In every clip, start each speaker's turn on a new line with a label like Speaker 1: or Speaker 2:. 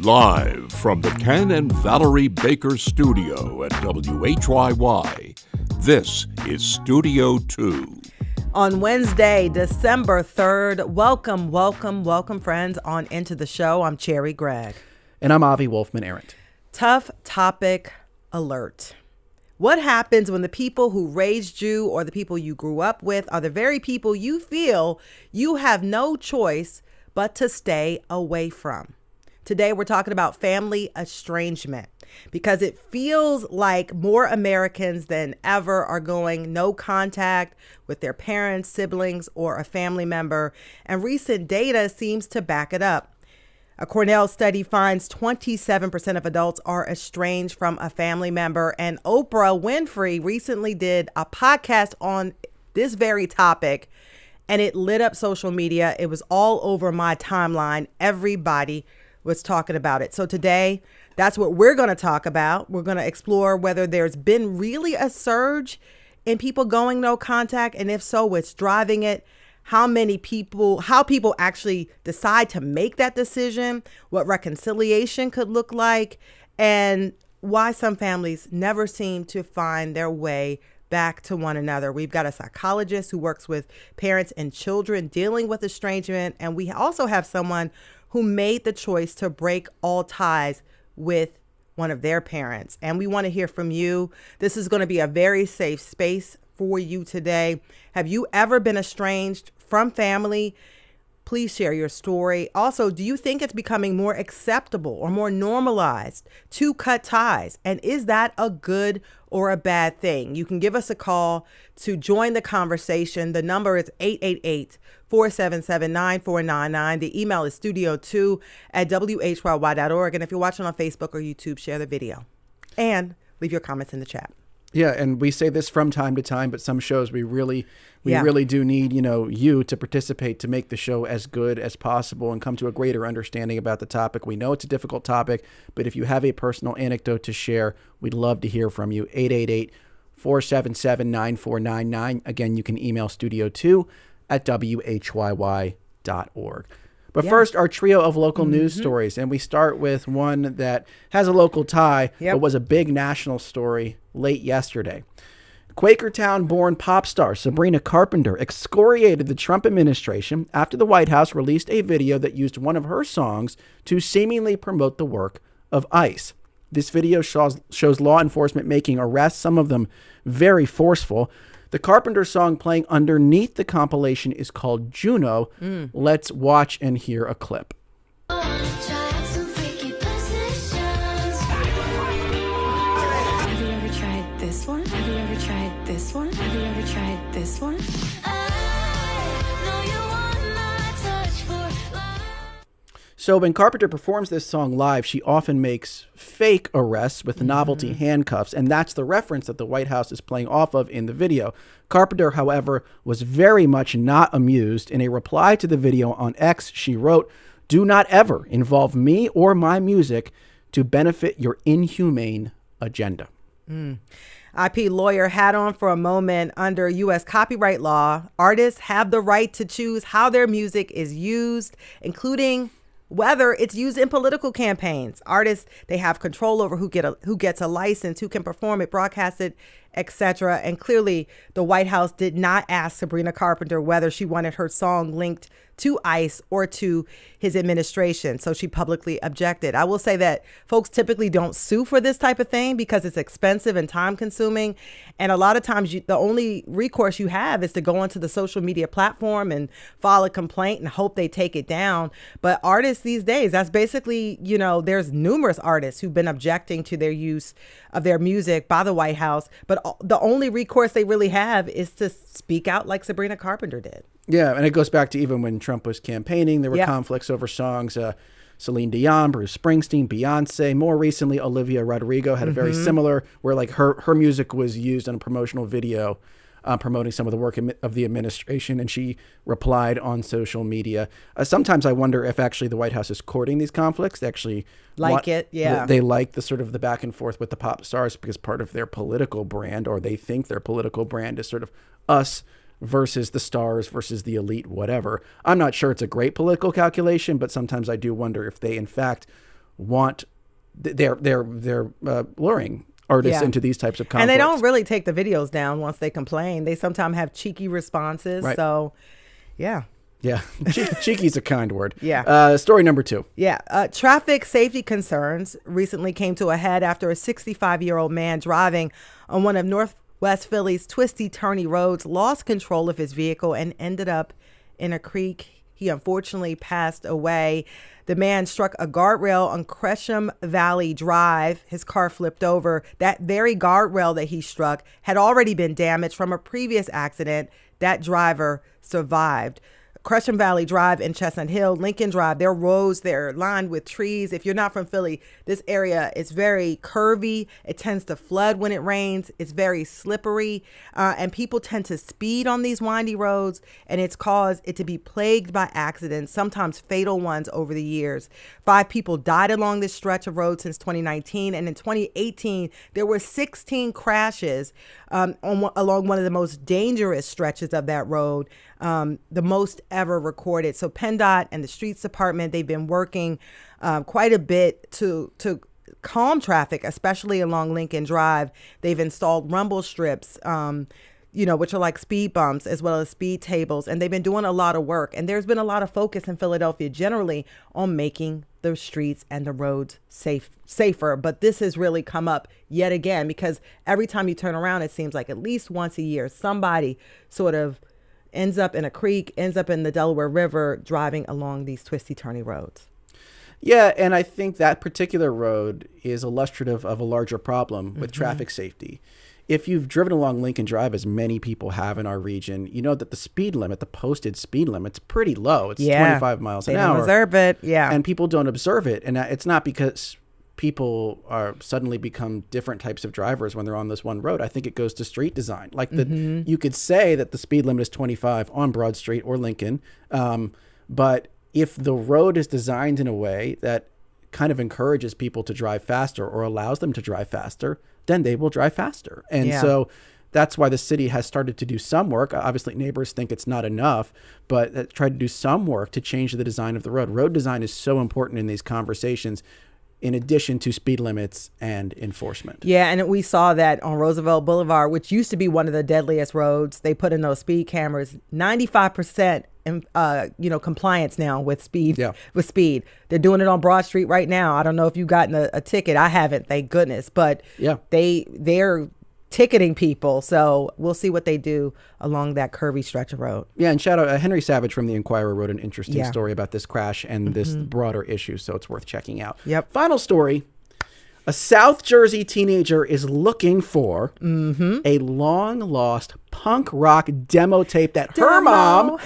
Speaker 1: Live from the Ken and Valerie Baker studio at WHYY, this is Studio 2.
Speaker 2: On Wednesday, December 3rd, welcome, friends, on into the show. I'm Cherry Gregg.
Speaker 3: And I'm Avi Wolfman-Arent.
Speaker 2: Tough topic alert. What happens when the people who raised you or the people you grew up with are the very people you feel you have no choice but to stay away from? Today, we're talking about family estrangement because it feels like more Americans than ever are going no contact with their parents, siblings, or a family member. And recent data seems to back it up. A Cornell study finds 27% of adults are estranged from a family member. And Oprah Winfrey recently did a podcast on this very topic, and it lit up social media. It was all over my timeline. Everybody was talking about it. So today, that's what we're going to talk about. We're going to explore whether there's been really a surge in people going no contact, and if so, what's driving it, how people actually decide to make that decision, what reconciliation could look like, and why some families never seem to find their way back to one another. We've got a psychologist who works with parents and children dealing with estrangement, and we also have someone who made the choice to break all ties with one of their parents. And we want to hear from you. This is going to be a very safe space for you today. Have you ever been estranged from family? Please share your story. Also, do you think it's becoming more acceptable or more normalized to cut ties? And is that a good or a bad thing? You can give us a call to join the conversation. The number is 888-477-9499. The email is studio2@whyy.org. And if you're watching on Facebook or YouTube, share the video and leave your comments in the chat.
Speaker 3: Yeah, and we say this from time to time, but some shows we really do need, you to participate to make the show as good as possible and come to a greater understanding about the topic. We know it's a difficult topic, but if you have a personal anecdote to share, we'd love to hear from you. 888-477-9499. Again, you can email studio2@whyy.org. But first, our trio of local news stories. And we start with one that has a local tie, but was a big national story late yesterday. Quakertown-born pop star Sabrina Carpenter excoriated the Trump administration after the White House released a video that used one of her songs to seemingly promote the work of ICE. This video shows law enforcement making arrests, some of them very forceful. The Carpenter song playing underneath the compilation is called Juno. Let's watch and hear a clip.
Speaker 4: Have you ever tried this one? Have you ever tried this one? Have you ever tried this one?
Speaker 3: So when Carpenter performs this song live, she often makes fake arrests with novelty handcuffs, and that's the reference that the White House is playing off of in the video. Carpenter, however, was very much not amused. In a reply to the video on X, she wrote, "Do not ever involve me or my music to benefit your inhumane agenda."
Speaker 2: IP lawyer hat on for a moment. Under U.S. copyright law, artists have the right to choose how their music is used, including whether it's used in political campaigns. Artists, they have control over who gets a license, who can perform it, broadcast it, etc. And clearly, the White House did not ask Sabrina Carpenter whether she wanted her song linked to ICE or to his administration. So she publicly objected. I will say that folks typically don't sue for this type of thing because it's expensive and time consuming. And a lot of times the only recourse you have is to go onto the social media platform and file a complaint and hope they take it down. But artists these days, that's basically, there's numerous artists who've been objecting to their use of their music by the White House. But the only recourse they really have is to speak out like Sabrina Carpenter did.
Speaker 3: Yeah, and it goes back to even when Trump was campaigning, there were conflicts over songs. Celine Dion, Bruce Springsteen, Beyonce. More recently, Olivia Rodrigo had a very similar, where like her music was used in a promotional video promoting some of the work of the administration, and she replied on social media. Sometimes I wonder if actually the White House is courting these conflicts. They actually they like the sort of the back and forth with the pop stars because part of their political brand, or they think their political brand, is sort of us versus the stars versus the elite, whatever. I'm not sure it's a great political calculation, but sometimes I do wonder if they in fact want they're luring artists into these types of conflicts.
Speaker 2: And they don't really take the videos down once they complain. They sometimes have cheeky responses.
Speaker 3: Right.
Speaker 2: So, yeah.
Speaker 3: Yeah, cheeky's a kind word.
Speaker 2: Yeah.
Speaker 3: Story number 2.
Speaker 2: Yeah. Traffic safety concerns recently came to a head after a 65-year-old man driving on one of Northwest Philly's twisty-turny roads lost control of his vehicle and ended up in a creek. He unfortunately passed away. The man struck a guardrail on Gresham Valley Drive. His car flipped over. That very guardrail that he struck had already been damaged from a previous accident. That driver survived. Gresham Valley Drive and Chestnut Hill, Lincoln Drive, they're roads, they're lined with trees. If you're not from Philly, this area is very curvy. It tends to flood when it rains. It's very slippery. And people tend to speed on these windy roads, and it's caused it to be plagued by accidents, sometimes fatal ones over the years. 5 people died along this stretch of road since 2019. And in 2018, there were 16 crashes along one of the most dangerous stretches of that road, the most ever recorded. So PennDOT and the Streets Department, they've been working quite a bit to calm traffic, especially along Lincoln Drive. They've installed rumble strips, which are like speed bumps as well as speed tables. And they've been doing a lot of work. And there's been a lot of focus in Philadelphia generally on making the streets and the roads safer. But this has really come up yet again, because every time you turn around, it seems like at least once a year, somebody sort of ends up in a creek, ends up in the Delaware River, driving along these twisty-turny roads.
Speaker 3: Yeah, and I think that particular road is illustrative of a larger problem with traffic safety. If you've driven along Lincoln Drive, as many people have in our region, you know that the speed limit, the posted speed limit's pretty low. It's 25 miles an hour.
Speaker 2: They don't observe it,
Speaker 3: And people don't observe it. And it's not because people are suddenly become different types of drivers when they're on this one road. I think it goes to street design. Like you could say that the speed limit is 25 on Broad Street or Lincoln, but if the road is designed in a way that kind of encourages people to drive faster or allows them to drive faster, then they will drive faster. And so that's why the city has started to do some work. Obviously, neighbors think it's not enough, but try to do some work to change the design of the road. Road design is so important in these conversations, in addition to speed limits and enforcement.
Speaker 2: Yeah, and we saw that on Roosevelt Boulevard, which used to be one of the deadliest roads. They put in those speed cameras, 95% compliance now with speed.
Speaker 3: Yeah.
Speaker 2: With speed. They're doing it on Broad Street right now. I don't know if you've gotten a ticket. I haven't, thank goodness. But they're ticketing people. So we'll see what they do along that curvy stretch of road.
Speaker 3: Yeah, and shout out Henry Savage from the Inquirer wrote an interesting story about this crash and this broader issue, so it's worth checking out.
Speaker 2: Yep.
Speaker 3: Final story. A South Jersey teenager is looking for a long-lost punk rock demo tape that her mom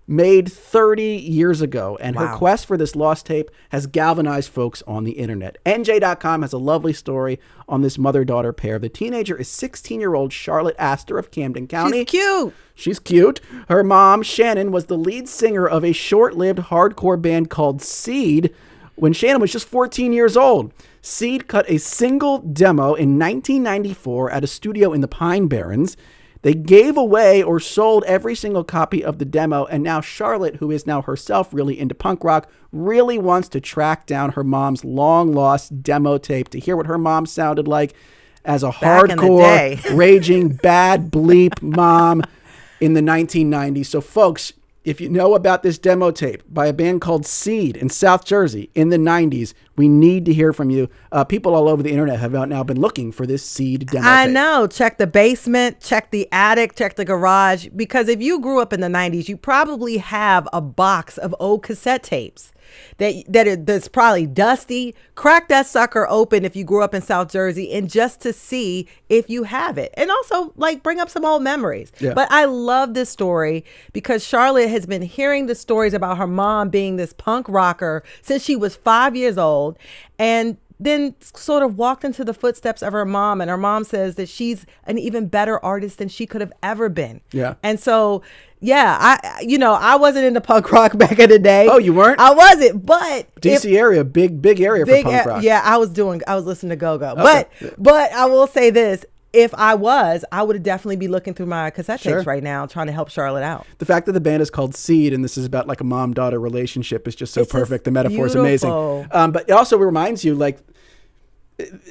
Speaker 3: made 30 years ago. And her quest for this lost tape has galvanized folks on the internet. NJ.com has a lovely story on this mother-daughter pair. The teenager is 16-year-old Charlotte Astor of Camden County.
Speaker 2: She's cute.
Speaker 3: She's cute. Her mom, Shannon, was the lead singer of a short-lived hardcore band called Seed when Shannon was just 14 years old. Seed cut a single demo in 1994 at a studio in the Pine Barrens. They gave away or sold every single copy of the demo, and now Charlotte, who is now herself really into punk rock, really wants to track down her mom's long-lost demo tape to hear what her mom sounded like as a hardcore, raging, bad bleep mom in the 1990s. So, folks, if you know about this demo tape by a band called Seed in South Jersey in the 90s, we need to hear from you. People all over the internet have now been looking for this Seed demo tape.
Speaker 2: I know. Check the basement, check the attic, check the garage. Because if you grew up in the 90s, you probably have a box of old cassette tapes that's probably dusty. Crack that sucker open if you grew up in South Jersey, and just to see if you have it. And also, bring up some old memories. Yeah. But I love this story because Charlotte has been hearing the stories about her mom being this punk rocker since she was 5 years old, and then sort of walked into the footsteps of her mom. And her mom says that she's an even better artist than she could have ever been. Yeah. And so, I wasn't into punk rock back in the day.
Speaker 3: Oh, you weren't?
Speaker 2: I wasn't, but
Speaker 3: DC area, big area for punk rock.
Speaker 2: Yeah, I was listening to go-go. Okay. But I will say this. if I was, I would definitely be looking through my cassette
Speaker 3: Sure.
Speaker 2: tapes right now, trying to help Charlotte out.
Speaker 3: The fact that the band is called Seed and this is about like a mom-daughter relationship is just so
Speaker 2: It's just
Speaker 3: perfect. The metaphor is amazing.
Speaker 2: beautiful.
Speaker 3: But it also reminds you, like,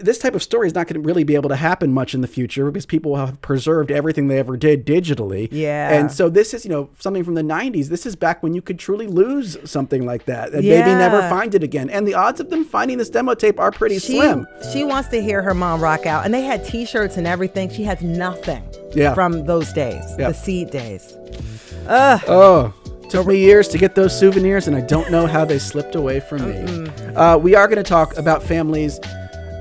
Speaker 3: this type of story is not going to really be able to happen much in the future because people have preserved everything they ever did digitally.
Speaker 2: Yeah.
Speaker 3: And so this is, something from the 90s. This is back when you could truly lose something like that and maybe never find it again. And the odds of them finding this demo tape are pretty slim.
Speaker 2: She wants to hear her mom rock out. And they had T-shirts and everything. She has nothing from those days, the Seed days.
Speaker 3: Took me years to get those souvenirs, and I don't know how they slipped away from me. We are going to talk about families,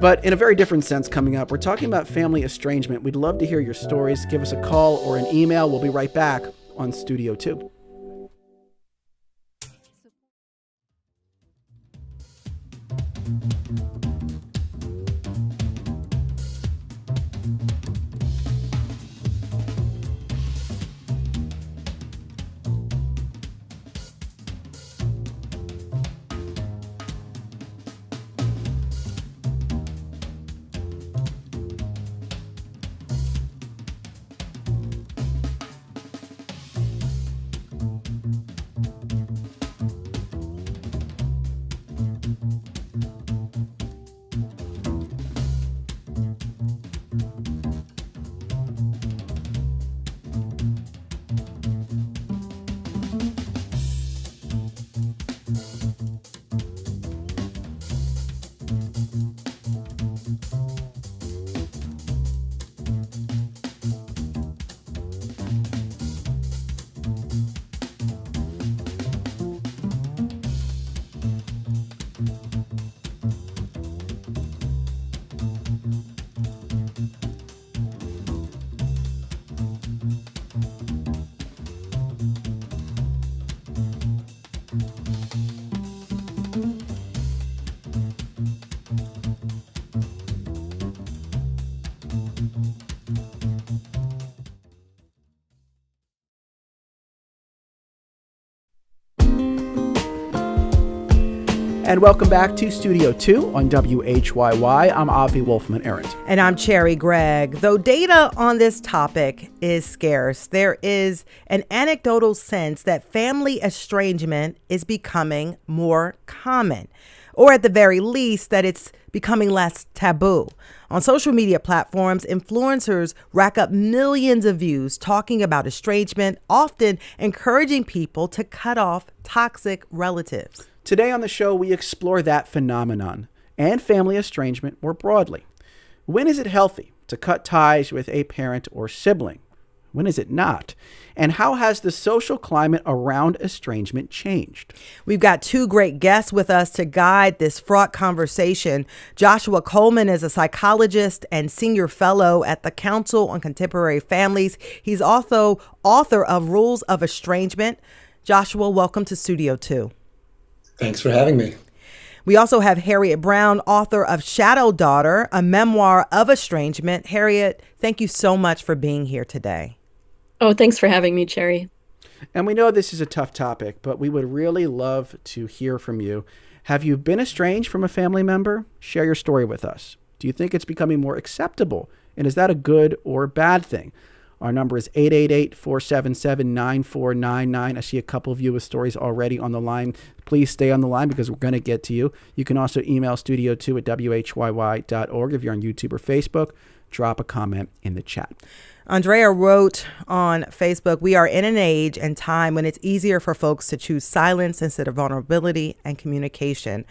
Speaker 3: but in a very different sense coming up. We're talking about family estrangement. We'd love to hear your stories. Give us a call or an email. We'll be right back on Studio 2. And welcome back to Studio 2 on WHYY. I'm Avi Wolfman-Arendt.
Speaker 2: And I'm Cherry Gregg. Though data on this topic is scarce, there is an anecdotal sense that family estrangement is becoming more common, or at the very least, that it's becoming less taboo. On social media platforms, influencers rack up millions of views talking about estrangement, often encouraging people to cut off toxic relatives.
Speaker 3: Today on the show, we explore that phenomenon and family estrangement more broadly. When is it healthy to cut ties with a parent or sibling? When is it not? And how has the social climate around estrangement changed?
Speaker 2: We've got two great guests with us to guide this fraught conversation. Joshua Coleman is a psychologist and senior fellow at the Council on Contemporary Families. He's also author of Rules of Estrangement. Joshua, welcome to Studio 2.
Speaker 5: Thanks for having me.
Speaker 2: We also have Harriet Brown, author of Shadow Daughter, a memoir of estrangement. Harriet, thank you so much for being here today.
Speaker 6: Oh, thanks for having me, Cherry.
Speaker 3: And we know this is a tough topic, but we would really love to hear from you. Have you been estranged from a family member? Share your story with us. Do you think it's becoming more acceptable? And is that a good or bad thing? Our number is 888-477-9499. I see a couple of you with stories already on the line. Please stay on the line because we're going to get to you. You can also email studio2@whyy.org. If you're on YouTube or Facebook, drop a comment in the chat.
Speaker 2: Andrea wrote on Facebook, we are in an age and time when it's easier for folks to choose silence instead of vulnerability and communication.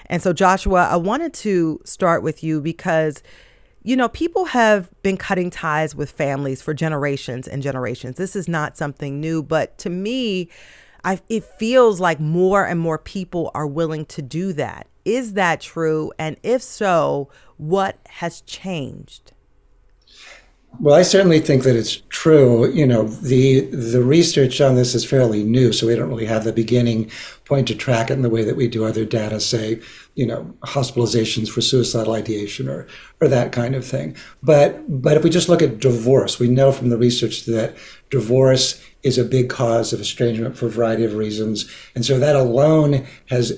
Speaker 2: And so, Joshua, I wanted to start with you because people have been cutting ties with families for generations and generations. This is not something new, but to me, it feels like more and more people are willing to do that. Is that true? And if so, what has changed?
Speaker 5: Well, I certainly think that it's true. The research on this is fairly new, so we don't really have the beginning point to track it in the way that we do other data, say, hospitalizations for suicidal ideation or that kind of thing. But if we just look at divorce, we know from the research that divorce is a big cause of estrangement for a variety of reasons. And so that alone has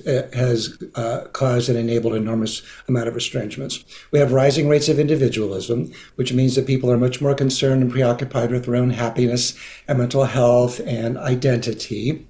Speaker 5: caused and enabled an enormous amount of estrangements. We have rising rates of individualism, which means that people are much more concerned and preoccupied with their own happiness and mental health and identity.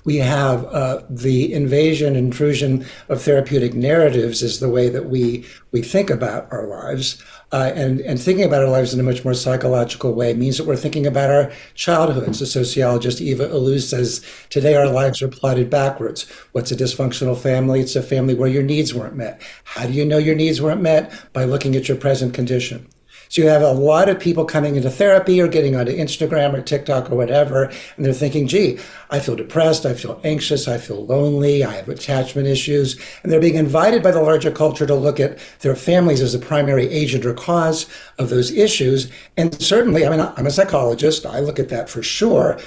Speaker 5: We have the intrusion of therapeutic narratives is the way that we think about our lives. And thinking about our lives in a much more psychological way means that we're thinking about our childhoods. The sociologist Eva Illouz says, today our lives are plotted backwards. What's a dysfunctional family? It's a family where your needs weren't met. How do you know your needs weren't met? By looking at your present condition. So you have a lot of people coming into therapy or getting onto Instagram or TikTok or whatever, and they're thinking, gee, I feel depressed, I feel anxious, I feel lonely, I have attachment issues. And they're being invited by the larger culture to look at their families as a primary agent or cause of those issues. And certainly, I'm a psychologist, I look at that for sure.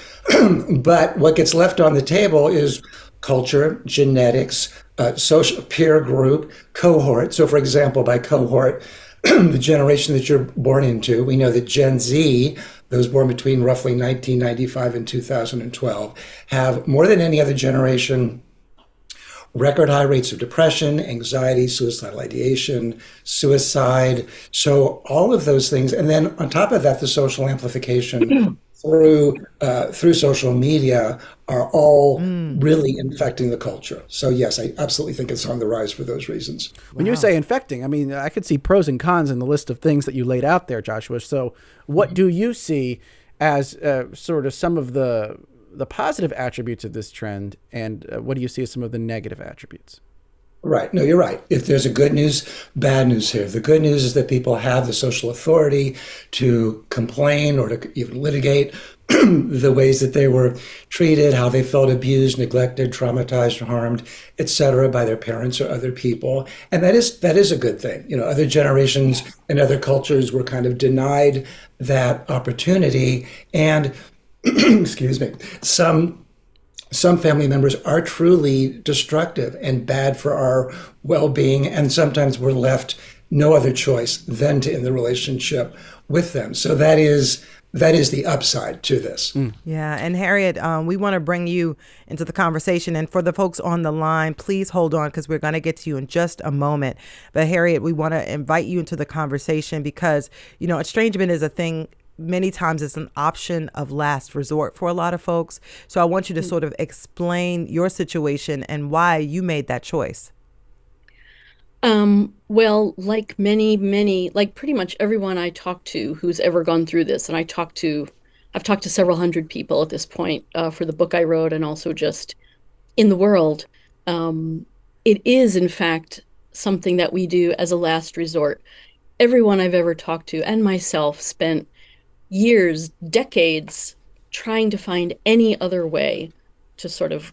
Speaker 5: But what gets left on the table is culture, genetics, social peer group, cohort. So for example, by cohort, the generation that you're born into, we know that Gen Z, those born between roughly 1995 and 2012, have more than any other generation record high rates of depression, anxiety, suicidal ideation, suicide. So all of those things. And then on top of that, the social amplification through social media are all really infecting the culture. So yes, I absolutely think it's on the rise for those reasons.
Speaker 3: When you say infecting, I could see pros and cons in the list of things that you laid out there, Joshua. So what do you see as sort of some of the positive attributes of this trend, and what do you see as some of the negative attributes?
Speaker 5: Right. No, you're right. If there's a good news, bad news here. The good news is that people have the social authority to complain or to even litigate the ways that they were treated, how they felt abused, neglected, traumatized, harmed, etc., by their parents or other people. And that is a good thing. Other generations and other cultures were kind of denied that opportunity. And excuse me, some family members are truly destructive and bad for our well-being, and sometimes we're left no other choice than to end the relationship with them. So that is the upside to this.
Speaker 2: Yeah, and Harriet, we want to bring you into the conversation. And for the folks on the line, please hold on because we're going to get to you in just a moment. But Harriet, we want to invite you into the conversation because, estrangement is a thing. Many times it's an option of last resort for a lot of folks. So I want you to sort of explain your situation and why you made that choice.
Speaker 6: Well, like pretty much everyone I talk to who's ever gone through this, and I've talked to several hundred people at this point for the book I wrote and also just in the world. It is, in fact, something that we do as a last resort. Everyone I've ever talked to and myself spent years, decades, trying to find any other way to sort of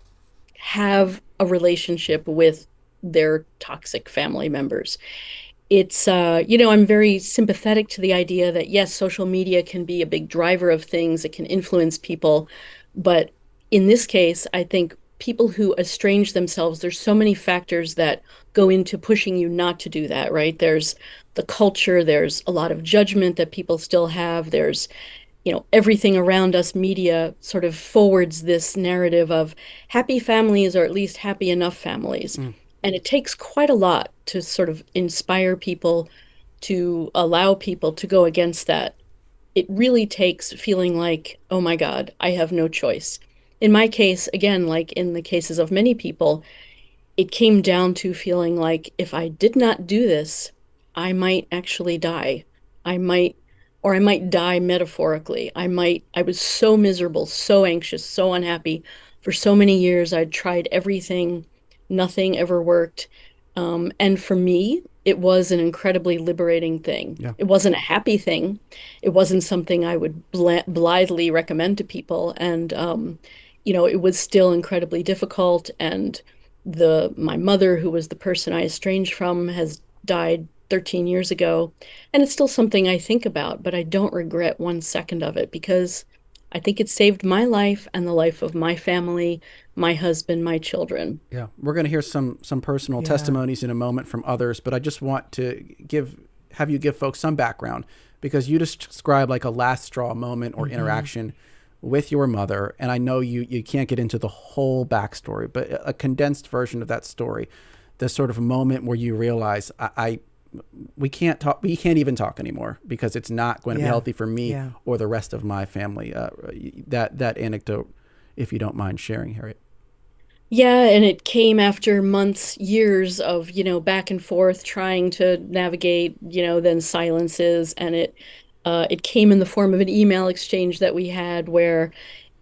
Speaker 6: have a relationship with their toxic family members. It's, I'm very sympathetic to the idea that, yes, social media can be a big driver of things. It can influence people. But in this case, I think people who estrange themselves, there's so many factors that go into pushing you not to do that, right? There's the culture, there's a lot of judgment that people still have. There's, everything around us, media sort of forwards this narrative of happy families, or at least happy enough families. And it takes quite a lot to sort of inspire people, to allow people to go against that. It really takes feeling like, oh my God, I have no choice. In my case, again, like in the cases of many people, it came down to feeling like if I did not do this, I might actually die. I might die metaphorically. I was so miserable, so anxious, so unhappy for so many years. I'd tried everything. Nothing ever worked. And for me, it was an incredibly liberating thing. Yeah. It wasn't a happy thing. It wasn't something I would blithely recommend to people. And, it was still incredibly difficult. And my mother, who was the person I estranged from, has died 13 years ago. And it's still something I think about, but I don't regret 1 second of it because I think it saved my life and the life of my family, my husband, my children.
Speaker 3: Yeah, we're going to hear some personal testimonies in a moment from others, but I just want to have you give folks some background, because you described like a last straw moment or interaction with your mother, and I know you can't get into the whole backstory, but a condensed version of that story, the sort of moment where you realize we can't even talk anymore because it's not going to be healthy for me or the rest of my family. That anecdote, if you don't mind sharing, Harriet.
Speaker 6: Yeah, and it came after months, years of, back and forth trying to navigate, then silences. And it came in the form of an email exchange that we had where,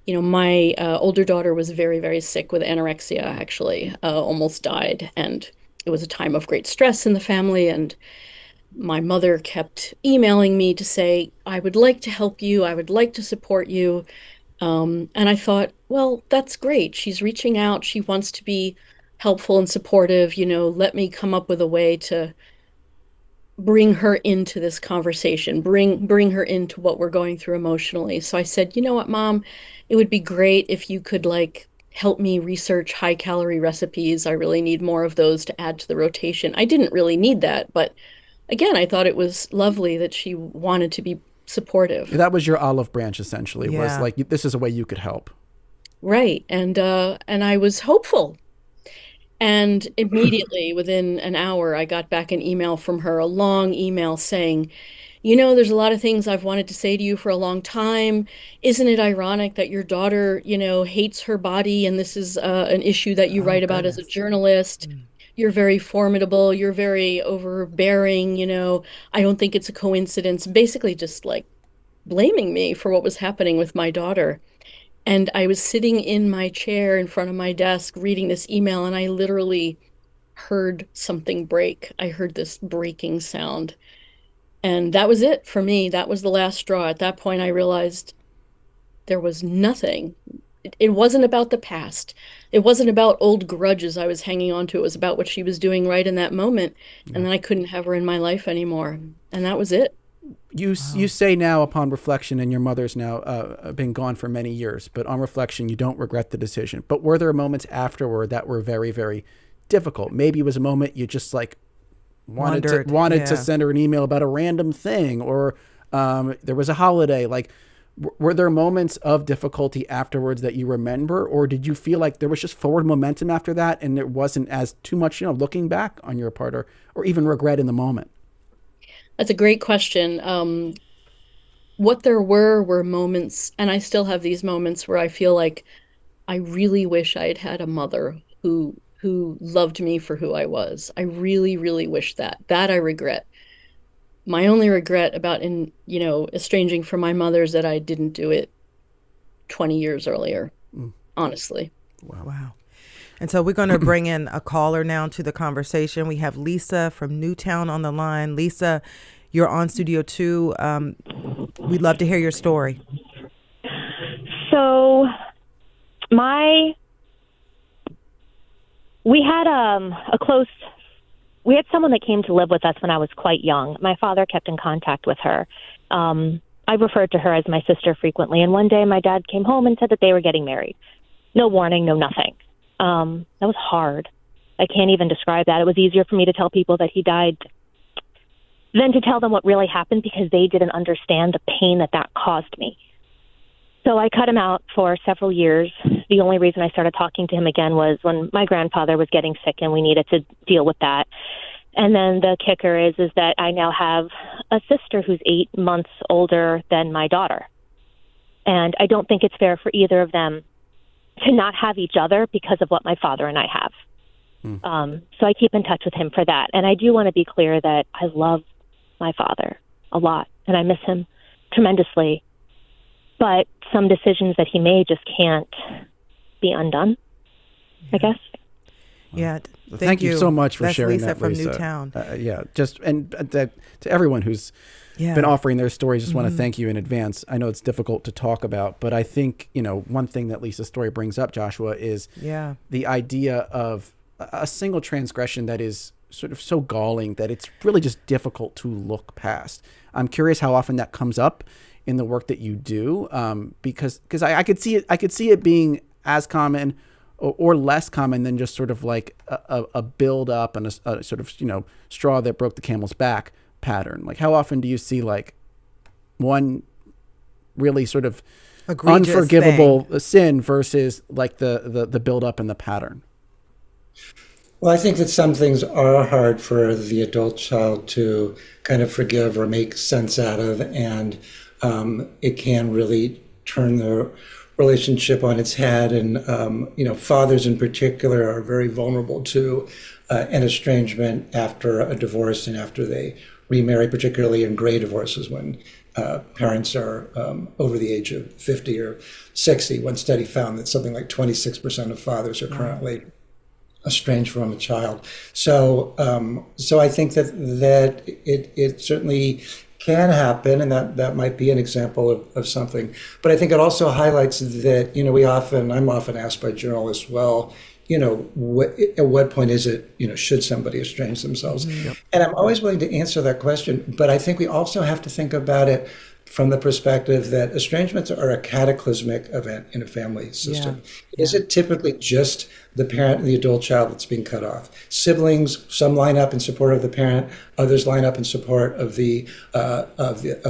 Speaker 6: my older daughter was very, very sick with anorexia, actually, almost died. And it was a time of great stress in the family. And my mother kept emailing me to say, I would like to help you. I would like to support you. And I thought, well, that's great. She's reaching out. She wants to be helpful and supportive. Let me come up with a way to bring her into this conversation, bring her into what we're going through emotionally. So I said, you know what, Mom, it would be great if you could help me research high calorie recipes. I really need more of those to add to the rotation. I didn't really need that, but again, I thought it was lovely that she wanted to be supportive.
Speaker 3: That was your olive branch, essentially. Was like, this is a way you could help.
Speaker 6: Right. And I was hopeful. And immediately within an hour, I got back an email from her, a long email saying, there's a lot of things I've wanted to say to you for a long time. Isn't it ironic that your daughter, hates her body, and this is an issue that you write about as a journalist? You're very formidable. You're very overbearing. I don't think it's a coincidence. Basically just blaming me for what was happening with my daughter. And I was sitting in my chair in front of my desk reading this email, and I literally heard something break. I heard this breaking sound. And that was it for me. That was the last straw. At that point, I realized there was nothing. It wasn't about the past. It wasn't about old grudges I was hanging on to. It was about what she was doing right in that moment. And then I couldn't have her in my life anymore. And that was it.
Speaker 3: You say now, upon reflection, and your mother's now been gone for many years, but on reflection, you don't regret the decision. But were there moments afterward that were very, very difficult? Maybe it was a moment you just wanted to send her an email about a random thing, or there was a holiday. Were there moments of difficulty afterwards that you remember, or did you feel like there was just forward momentum after that, and there wasn't as too much, looking back on your part, or even regret in the moment?
Speaker 6: That's a great question. What there were moments, and I still have these moments where I feel like I really wish I had had a mother who loved me for who I was. I really, really wish that. That I regret. My only regret about estranging from my mother is that I didn't do it 20 years earlier, honestly.
Speaker 2: Wow. And so we're going to bring in a caller now to the conversation. We have Lisa from Newtown on the line. Lisa, you're on Studio 2. We'd love to hear your story.
Speaker 7: So we had someone that came to live with us when I was quite young. My father kept in contact with her. I referred to her as my sister frequently. And one day my dad came home and said that they were getting married. No warning, no nothing. That was hard. I can't even describe that. It was easier for me to tell people that he died than to tell them what really happened, because they didn't understand the pain that caused me. So I cut him out for several years. The only reason I started talking to him again was when my grandfather was getting sick and we needed to deal with that. And then the kicker is that I now have a sister who's 8 months older than my daughter. And I don't think it's fair for either of them to not have each other because of what my father and I have. So I keep in touch with him for that. And I do want to be clear that I love my father a lot and I miss him tremendously. But some decisions that he made just can't be undone, I guess.
Speaker 2: Yeah.
Speaker 3: Thank you so much for
Speaker 2: That's
Speaker 3: sharing
Speaker 2: Lisa
Speaker 3: that,
Speaker 2: from
Speaker 3: Lisa.
Speaker 2: Newtown.
Speaker 3: To everyone who's been offering their stories, just want to thank you in advance. I know it's difficult to talk about, but I think, one thing that Lisa's story brings up, Joshua, is the idea of a single transgression that is sort of so galling that it's really just difficult to look past. I'm curious how often that comes up in the work that you do, because I could see it being as common or less common than just sort of like a build up and a sort of, straw that broke the camel's back pattern. Like, how often do you see like one really sort of
Speaker 2: egregious
Speaker 3: unforgivable sin versus like the build up and the pattern?
Speaker 5: Well, I think that some things are hard for the adult child to kind of forgive or make sense out of, and it can really turn the relationship on its head. And fathers in particular are very vulnerable to an estrangement after a divorce and after they remarry, particularly in gray divorces when parents are over the age of 50 or 60. One study found that something like 26% of fathers are currently estranged from a child. So I think that it certainly can happen, and that might be an example of something. But I think it also highlights that, I'm often asked by journalists, well, at what point is it, should somebody estrange themselves? Yep. And I'm always willing to answer that question, but I think we also have to think about it from the perspective that estrangements are a cataclysmic event in a family system. Yeah. Is it typically just the parent and the adult child that's being cut off? Siblings, some line up in support of the parent, others line up in support of the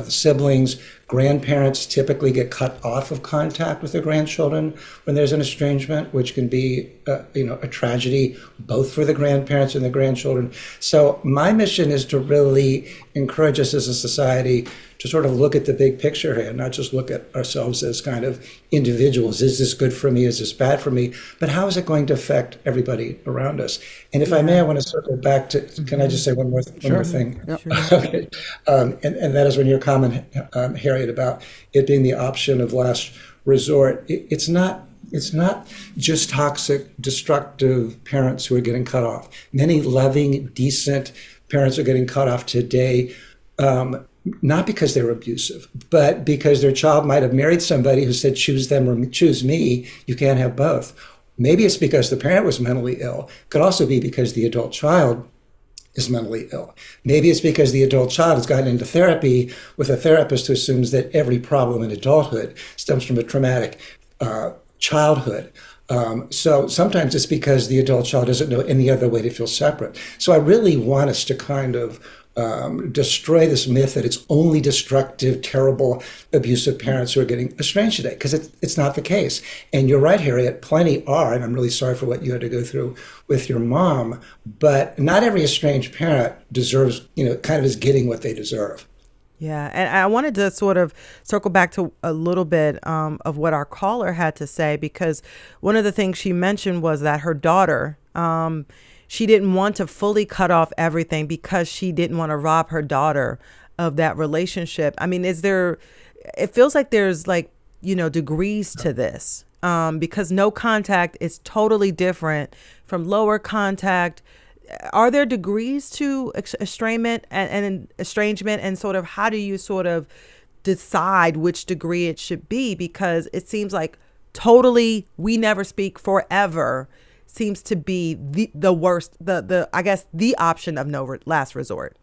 Speaker 5: siblings. Grandparents typically get cut off of contact with their grandchildren when there's an estrangement, which can be a tragedy both for the grandparents and the grandchildren. So my mission is to really encourage us as a society to sort of look at the big picture here, not just look at ourselves as kind of individuals. Is this good for me? Is this bad for me? But how is it going to affect everybody around us? And if I may, I want to circle back to, can I just say one more thing? Yep. Sure. Okay. And that is when your comment, Harriet, about it being the option of last resort. It's not just toxic, destructive parents who are getting cut off. Many loving, decent parents are getting cut off today, not because they were abusive, but because their child might have married somebody who said, choose them or choose me. You can't have both. Maybe it's because the parent was mentally ill. Could also be because the adult child is mentally ill. Maybe it's because the adult child has gotten into therapy with a therapist who assumes that every problem in adulthood stems from a traumatic childhood. So sometimes it's because the adult child doesn't know any other way to feel separate. So I really want us to kind of destroy this myth that it's only destructive, terrible, abusive parents who are getting estranged today, because it's not the case. And you're right, Harriet, plenty are, and I'm really sorry for what you had to go through with your mom, but not every estranged parent deserves, kind of is getting what they deserve.
Speaker 2: Yeah, and I wanted to sort of circle back to a little bit of what our caller had to say, because one of the things she mentioned was that her daughter, she didn't want to fully cut off everything because she didn't want to rob her daughter of that relationship. I mean, it feels like there's degrees to this, because no contact is totally different from lower contact. Are there degrees to estrangement and sort of how do you sort of decide which degree it should be? Because it seems like totally we never speak forever seems to be the worst, I guess the option of no last resort.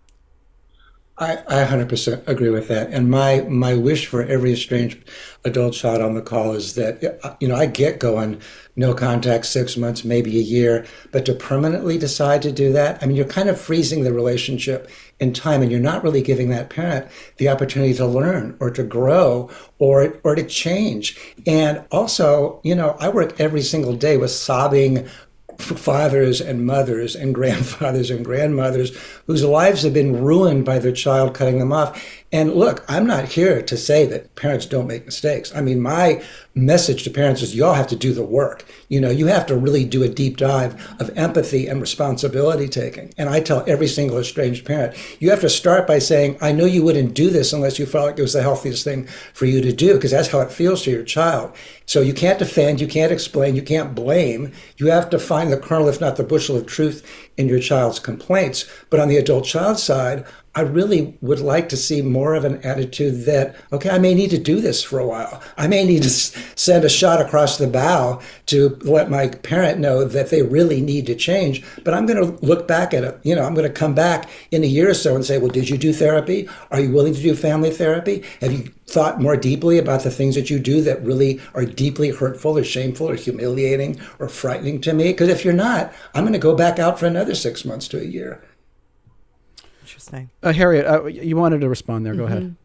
Speaker 5: I 100% agree with that. And my wish for every estranged adult child on the call is that, I get going, no contact, 6 months, maybe a year, but to permanently decide to do that, I mean, you're kind of freezing the relationship in time, and you're not really giving that parent the opportunity to learn or to grow or to change. And also, I work every single day with sobbing fathers and mothers and grandfathers and grandmothers whose lives have been ruined by their child cutting them off. And look, I'm not here to say that parents don't make mistakes. I mean, my message to parents is y'all have to do the work. You have to really do a deep dive of empathy and responsibility taking. And I tell every single estranged parent, you have to start by saying, I know you wouldn't do this unless you felt like it was the healthiest thing for you to do, because that's how it feels to your child. So you can't defend, you can't explain, you can't blame. You have to find the kernel, if not the bushel of truth in your child's complaints. But on the adult child side, I really would like to see more of an attitude that, okay, I may need to do this for a while. I may need to send a shot across the bow to let my parent know that they really need to change. But I'm going to look back at it. I'm going to come back in a year or so and say, well, did you do therapy? Are you willing to do family therapy? Have you thought more deeply about the things that you do that really are deeply hurtful or shameful or humiliating or frightening to me? Because if you're not, I'm going to go back out for another 6 months to a year.
Speaker 2: Interesting.
Speaker 3: Harriet, you wanted to respond there. Go ahead.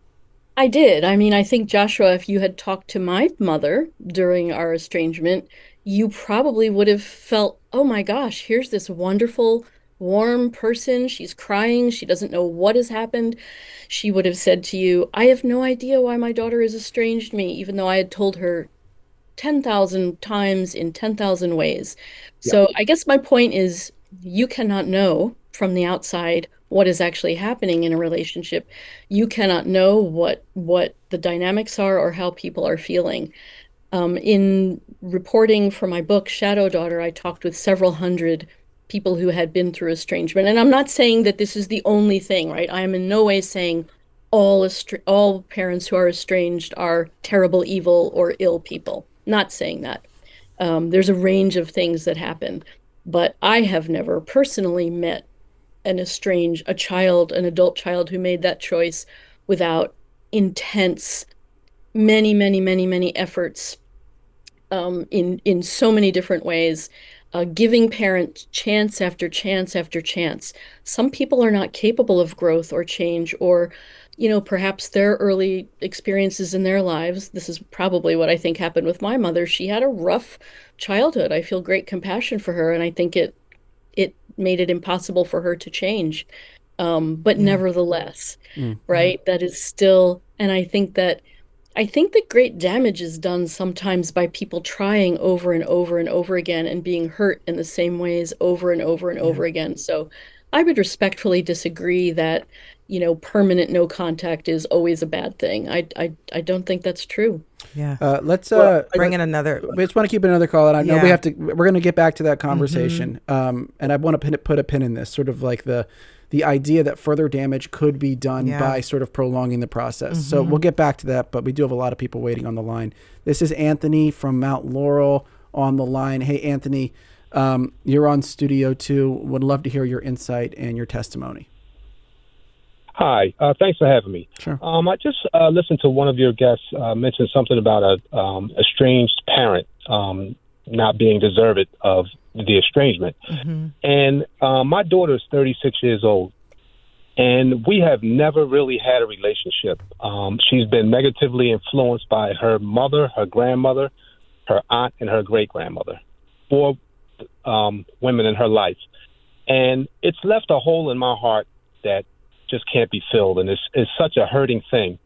Speaker 6: I did. I mean, I think, Joshua, if you had talked to my mother during our estrangement, you probably would have felt, oh my gosh, here's this wonderful, warm person. She's crying. She doesn't know what has happened. She would have said to you, I have no idea why my daughter has estranged me, even though I had told her 10,000 times in 10,000 ways. So I guess my point is, you cannot know from the outside what is actually happening in a relationship. You cannot know what the dynamics are or how people are feeling. In reporting for my book, Shadow Daughter, I talked with several hundred people who had been through estrangement. And I'm not saying that this is the only thing, right? I am in no way saying all parents who are estranged are terrible, evil, or ill people. Not saying that. There's a range of things that happen. But I have never personally met an adult child who made that choice without intense, many efforts in so many different ways, giving parents chance after chance after chance. Some people are not capable of growth or change, or, perhaps their early experiences in their lives. This is probably what I think happened with my mother. She had a rough childhood. I feel great compassion for her, and I think it made it impossible for her to change. But nevertheless, right, that is still, and I think that great damage is done sometimes by people trying over and over and over again and being hurt in the same ways over and over and over again. So I would respectfully disagree that, permanent no contact is always a bad thing. I don't think that's true.
Speaker 2: Yeah.
Speaker 3: Let's
Speaker 2: bring in another.
Speaker 3: We just want to keep another call, and I know we're going to get back to that conversation. And I want to put a pin in this, sort of like the idea that further damage could be done by sort of prolonging the process. So we'll get back to that, but we do have a lot of people waiting on the line. This is Anthony from Mount Laurel on the line. Hey, Anthony, you're on Studio 2. Would love to hear your insight and your testimony.
Speaker 8: Hi, thanks for having me.
Speaker 3: Sure.
Speaker 8: I just listened to one of your guests mention something about a estranged parent not being deserving of the estrangement. And my daughter is 36 years old, and we have never really had a relationship. She's been negatively influenced by her mother, her grandmother, her aunt, and her great-grandmother, 4 women in her life. And it's left a hole in my heart that just can't be filled, and it's such a hurting thing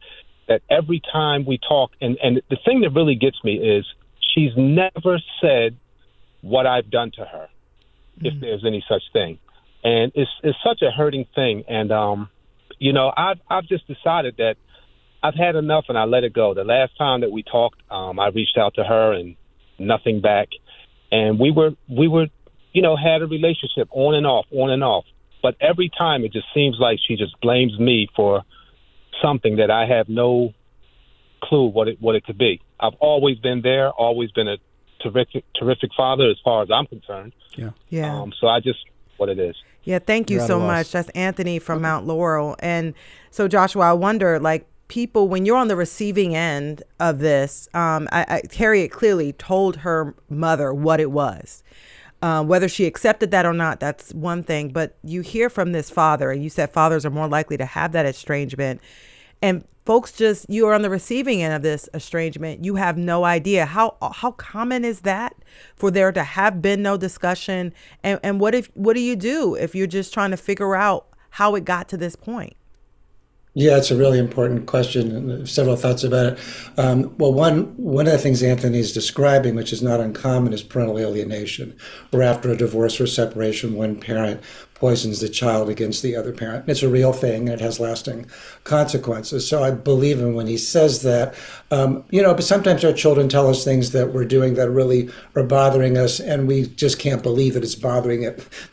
Speaker 8: that every time we talk, and the thing that really gets me is she's never said what I've done to her, if there's any such thing, and it's such a hurting thing. And I've just decided that I've had enough, and I let it go. The last time that we talked, I reached out to her and nothing back, and we were had a relationship on and off. But every time it just seems like she just blames me for something that I have no clue what it could be. I've always been there, always been a terrific father as far as I'm concerned.
Speaker 2: Yeah.
Speaker 8: So I just what it is.
Speaker 2: Yeah, thank you so much. That's Anthony from Mount Laurel. And so, Joshua, I wonder, like, people, when you're on the receiving end of this, Harriet clearly told her mother what it was. Whether she accepted that or not, that's one thing. But you hear from this father, and you said fathers are more likely to have that estrangement. And folks, you are on the receiving end of this estrangement. You have no idea. How common is that for there to have been no discussion? And what do you do if you're just trying to figure out how it got to this point?
Speaker 5: Yeah, it's a really important question, and several thoughts about it. Well, one of the things Anthony's describing, which is not uncommon, is parental alienation, where after a divorce or separation, one parent poisons the child against the other parent. And it's a real thing, and it has lasting consequences. So I believe him when he says that. But sometimes our children tell us things that we're doing that really are bothering us, and we just can't believe that it's bothering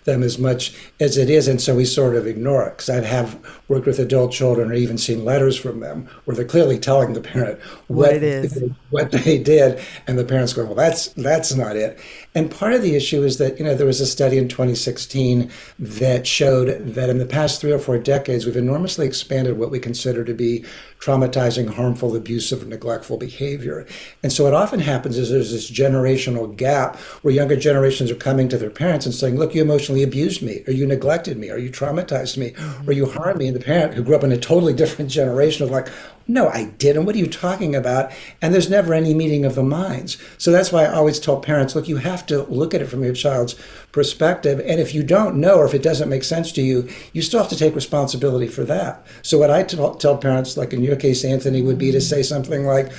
Speaker 5: them as much as it is, and so we sort of ignore it. Because I have worked with adult children or even seen letters from them where they're clearly telling the parent
Speaker 2: what it is,
Speaker 5: what they did, and the parents go, well, that's not it. And part of the issue is that, there was a study in 2016 that showed that in the past 3 or 4 decades, we've enormously expanded what we consider to be traumatizing, harmful, abusive, neglectful behavior. And so what often happens is there's this generational gap where younger generations are coming to their parents and saying, look, you emotionally abused me, or you neglected me, or you traumatized me, or you harmed me. And the parent who grew up in a totally different generation of like, no, I didn't. What are you talking about? And there's never any meeting of the minds. So that's why I always tell parents, look, you have to look at it from your child's perspective. And if you don't know, or if it doesn't make sense to you, you still have to take responsibility for that. So what I tell parents, like in your case, Anthony, would be to say something like,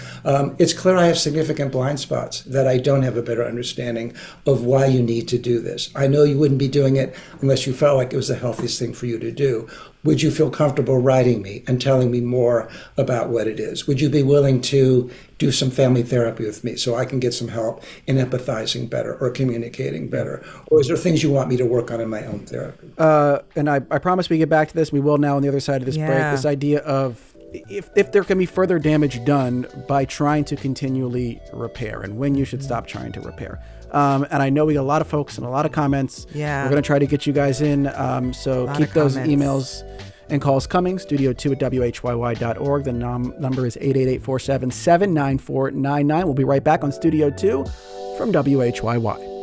Speaker 5: it's clear I have significant blind spots, that I don't have a better understanding of why you need to do this. I know you wouldn't be doing it unless you felt like it was the healthiest thing for you to do. Would you feel comfortable writing me and telling me more about what it is? Would you be willing to do some family therapy with me so I can get some help in empathizing better or communicating better? Or is there things you want me to work on in my own therapy?
Speaker 3: And I promise we get back to this. We will now on the other side of this break. This idea of if there can be further damage done by trying to continually repair, and when you should stop trying to repair. And I know we got a lot of folks and a lot of comments.
Speaker 2: Yeah.
Speaker 3: We're going to try to get you guys in. So keep those emails and calls coming. studio2@whyy.org. The number is 888-477-9499. We'll be right back on Studio 2 from WHYY.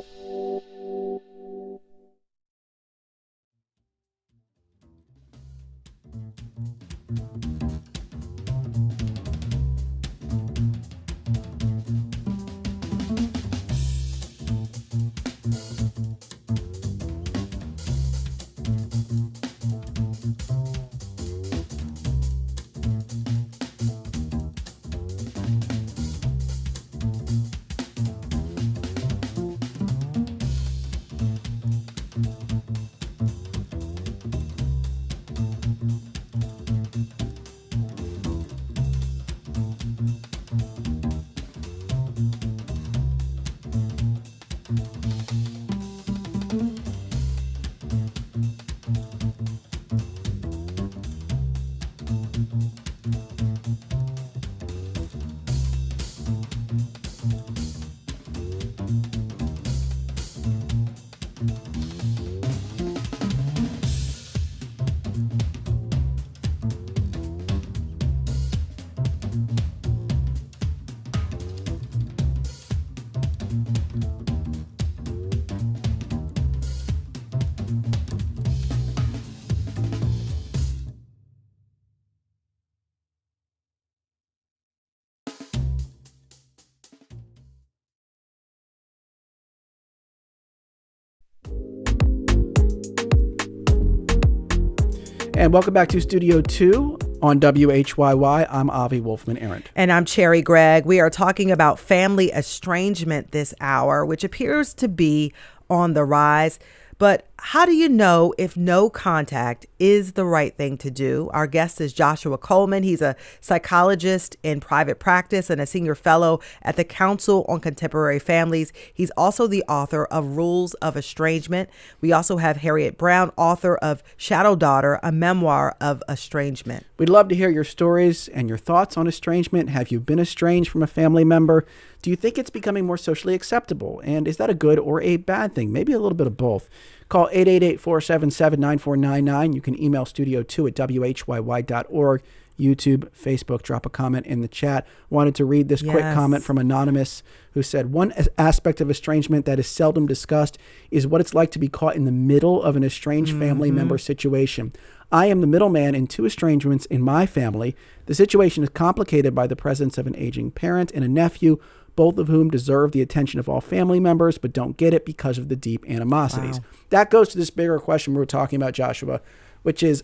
Speaker 3: And welcome back to Studio 2 on WHYY. I'm Avi Wolfman-Arendt.
Speaker 2: And I'm Cherry Gregg. We are talking about family estrangement this hour, which appears to be on the rise. But how do you know if no contact is the right thing to do? Our guest is Joshua Coleman. He's a psychologist in private practice and a senior fellow at the Council on Contemporary Families. He's also the author of Rules of Estrangement. We also have Harriet Brown, author of Shadow Daughter, a memoir of estrangement.
Speaker 3: We'd love to hear your stories and your thoughts on estrangement. Have you been estranged from a family member? Do you think it's becoming more socially acceptable? And is that a good or a bad thing? Maybe a little bit of both. Call 888-477-9499. You can email studio2@whyy.org. YouTube, Facebook, drop a comment in the chat. Wanted to read this quick comment from Anonymous, who said, one aspect of estrangement that is seldom discussed is what it's like to be caught in the middle of an estranged family member situation. I am the middleman in 2 estrangements in my family. The situation is complicated by the presence of an aging parent and a nephew, both of whom deserve the attention of all family members, but don't get it because of the deep animosities. Wow. That goes to this bigger question we were talking about, Joshua, which is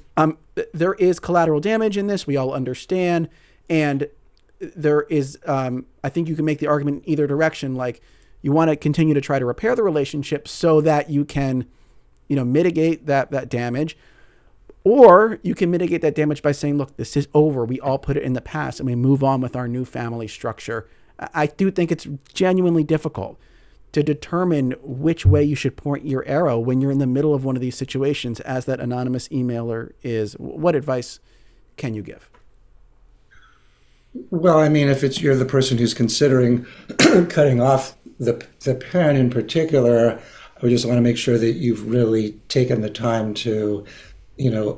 Speaker 3: there is collateral damage in this. We all understand. And there is, I think you can make the argument in either direction. Like, you want to continue to try to repair the relationship so that you can mitigate that damage. Or you can mitigate that damage by saying, look, this is over. We all put it in the past and we move on with our new family structure. I do think it's genuinely difficult to determine which way you should point your arrow when you're in the middle of one of these situations, as that anonymous emailer is. What advice can you give?
Speaker 5: Well, I mean, if you're the person who's considering cutting off the parent in particular, I would just want to make sure that you've really taken the time to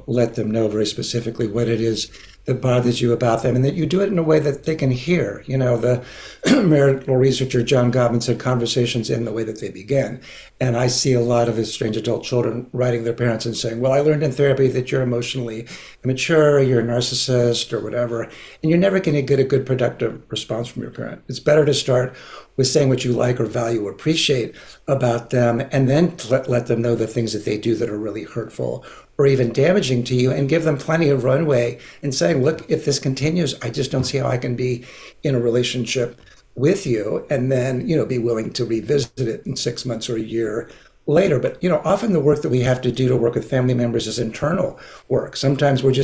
Speaker 5: let them know very specifically what it is that bothers you about them, and that you do it in a way that they can hear. The marital researcher John Gottman said conversations end the way that they begin. And I see a lot of estranged adult children writing their parents and saying, well, I learned in therapy that you're emotionally immature, you're a narcissist or whatever, and you're never going to get a good productive response from your parent. It's better to start with saying what you like or value or appreciate about them, and then let them know the things that they do that are really hurtful or even damaging to you, and give them plenty of runway and saying, look, if this continues, I just don't see how I can be in a relationship with you, and then, be willing to revisit it in 6 months or a year later. But, often the work that we have to do to work with family members is internal work. Sometimes we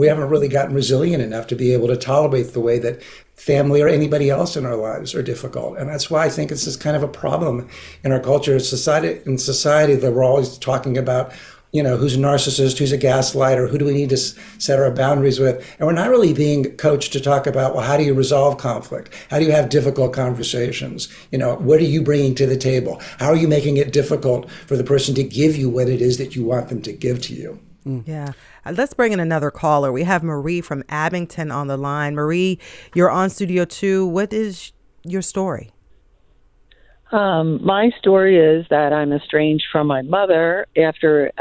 Speaker 5: haven't really gotten resilient enough to be able to tolerate the way that family or anybody else in our lives are difficult. And that's why I think it's this kind of a problem in our culture, in society that we're always talking about, who's a narcissist, who's a gaslighter, who do we need to set our boundaries with? And we're not really being coached to talk about, well, how do you resolve conflict? How do you have difficult conversations? What are you bringing to the table? How are you making it difficult for the person to give you what it is that you want them to give to you?
Speaker 2: Yeah. Let's bring in another caller. We have Marie from Abington on the line. Marie, you're on Studio 2. What is your story?
Speaker 9: My story is that I'm estranged from my mother after,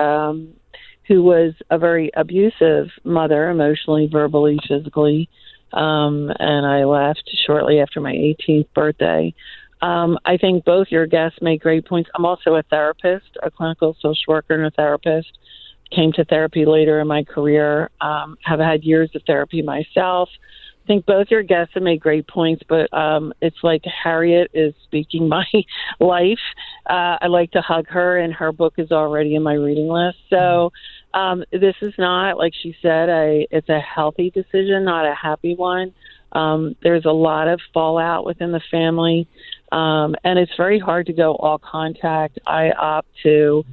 Speaker 9: who was a very abusive mother, emotionally, verbally, physically. And I left shortly after my 18th birthday. I think both your guests make great points. I'm also a therapist, a clinical social worker and a therapist. Came to therapy later in my career, have had years of therapy myself. I think both your guests have made great points, but it's like Harriet is speaking my life. I like to hug her, and her book is already in my reading list. So this is not, like she said, it's a healthy decision, not a happy one. There's a lot of fallout within the family, and it's very hard to go all contact. I opt to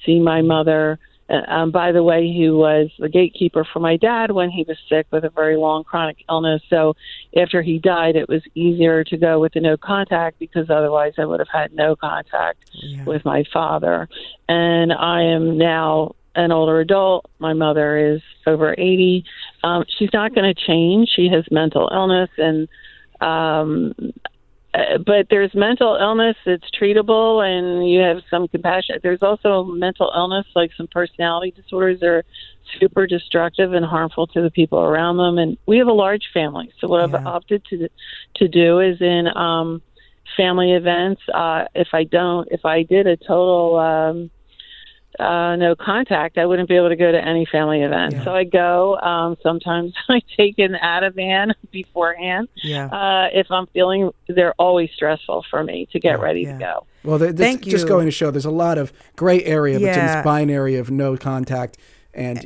Speaker 9: see my mother, by the way, who was the gatekeeper for my dad when he was sick with a very long chronic illness. So after he died, it was easier to go with the no contact, because otherwise I would have had no contact with my father. And I am now an older adult. My mother is over 80. She's not going to change. She has mental illness, and but there's mental illness that's treatable, and you have some compassion. There's also mental illness, like some personality disorders, that are super destructive and harmful to the people around them. And we have a large family, so what I've opted to do is in family events. If I did a total no contact, I wouldn't be able to go to any family event. So I go. Sometimes I take an Ativan beforehand. If I'm feeling, they're always stressful for me to get ready to go.
Speaker 3: Well, thank you. Just going to show there's a lot of gray area between this binary of no contact and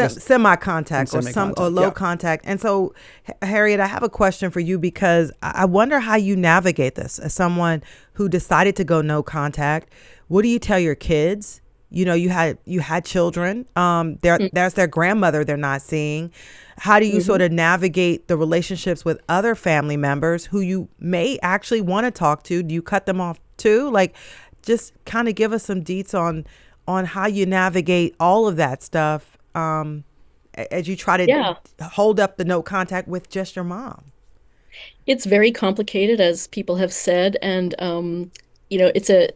Speaker 2: semi-contact or low contact. And so, Harriet, I have a question for you, because I wonder how you navigate this as someone who decided to go no contact. What do you tell your kids? You had children. There's their grandmother they're not seeing. How do you sort of navigate the relationships with other family members who you may actually want to talk to? Do you cut them off too? Like, just kind of give us some deets on how you navigate all of that stuff as you try to hold up the no contact with just your mom.
Speaker 6: It's very complicated, as people have said, and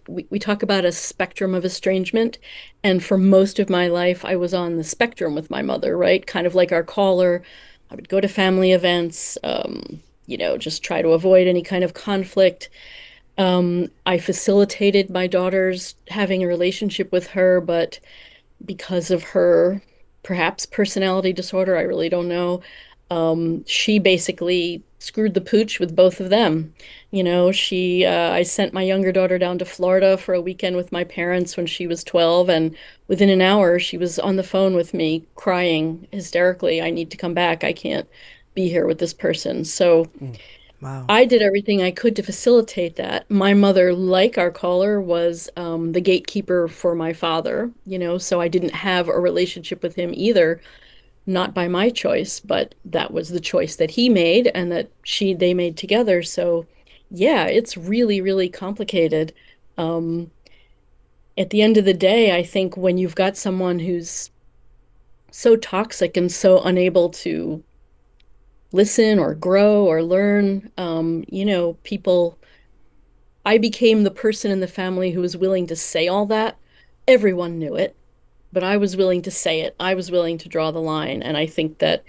Speaker 6: we talk about a spectrum of estrangement, and for most of my life I was on the spectrum with my mother, right? Kind of like our caller. I would go to family events, just try to avoid any kind of conflict. I facilitated my daughter's having a relationship with her, but because of her perhaps personality disorder, I really don't know, She basically screwed the pooch with both of them. I sent my younger daughter down to Florida for a weekend with my parents when she was 12, and within an hour, she was on the phone with me crying hysterically. I need to come back. I can't be here with this person. So
Speaker 2: Wow.
Speaker 6: I did everything I could to facilitate that. My mother, like our caller, was the gatekeeper for my father, so I didn't have a relationship with him either, not by my choice, but that was the choice that he made and that they made together. So yeah, it's really, really complicated. At the end of the day, I think when you've got someone who's so toxic and so unable to listen or grow or learn, people, I became the person in the family who was willing to say all that. Everyone knew it, but I was willing to say it. I was willing to draw the line. And I think that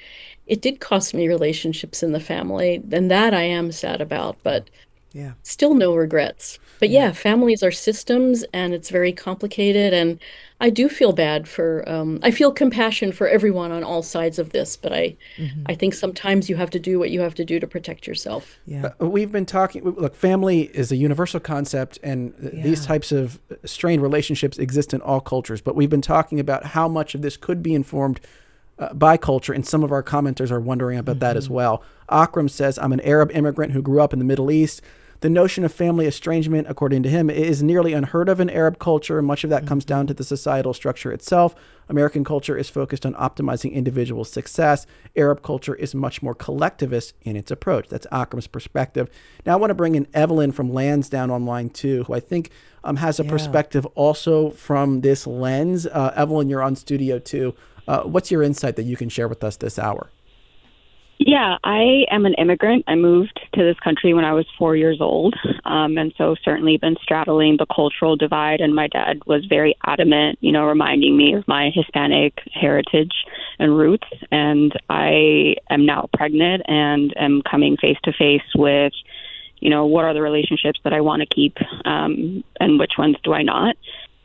Speaker 6: it did cost me relationships in the family, and that I am sad about, but
Speaker 2: Yeah.
Speaker 6: still no regrets. But yeah, families are systems and it's very complicated. And I do feel bad I feel compassion for everyone on all sides of this, but I think sometimes you have to do what you have to do to protect yourself.
Speaker 2: Yeah.
Speaker 3: We've been talking, look, family is a universal concept, and these types of strained relationships exist in all cultures. But we've been talking about how much of this could be informed by culture, and some of our commenters are wondering about that as well. Akram says, I'm an Arab immigrant who grew up in the Middle East. The notion of family estrangement, according to him, is nearly unheard of in Arab culture. Much of that comes down to the societal structure itself. American culture is focused on optimizing individual success. Arab culture is much more collectivist in its approach. That's Akram's perspective. Now I want to bring in Evelyn from Lansdowne on line 2, who I think has a perspective also from this lens. Evelyn, you're on Studio 2. What's your insight that you can share with us this hour?
Speaker 10: Yeah, I am an immigrant. I moved to this country when I was 4 years old, and so certainly been straddling the cultural divide. And my dad was very adamant, reminding me of my Hispanic heritage and roots. And I am now pregnant and am coming face to face with, what are the relationships that I want to keep, and which ones do I not?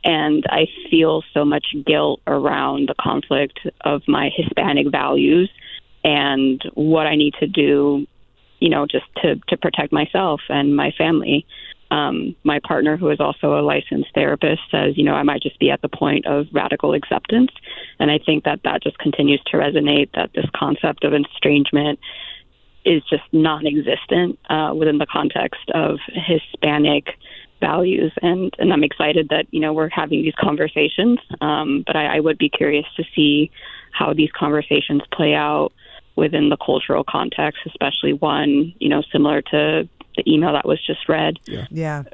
Speaker 10: And I feel so much guilt around the conflict of my Hispanic values and what I need to do, just to protect myself and my family. My partner, who is also a licensed therapist, says, I might just be at the point of radical acceptance. And I think that just continues to resonate, that this concept of estrangement is just non-existent within the context of Hispanic values. And I'm excited that, we're having these conversations. But I would be curious to see how these conversations play out within the cultural context, especially one, similar to the email that was just read.
Speaker 2: Yeah.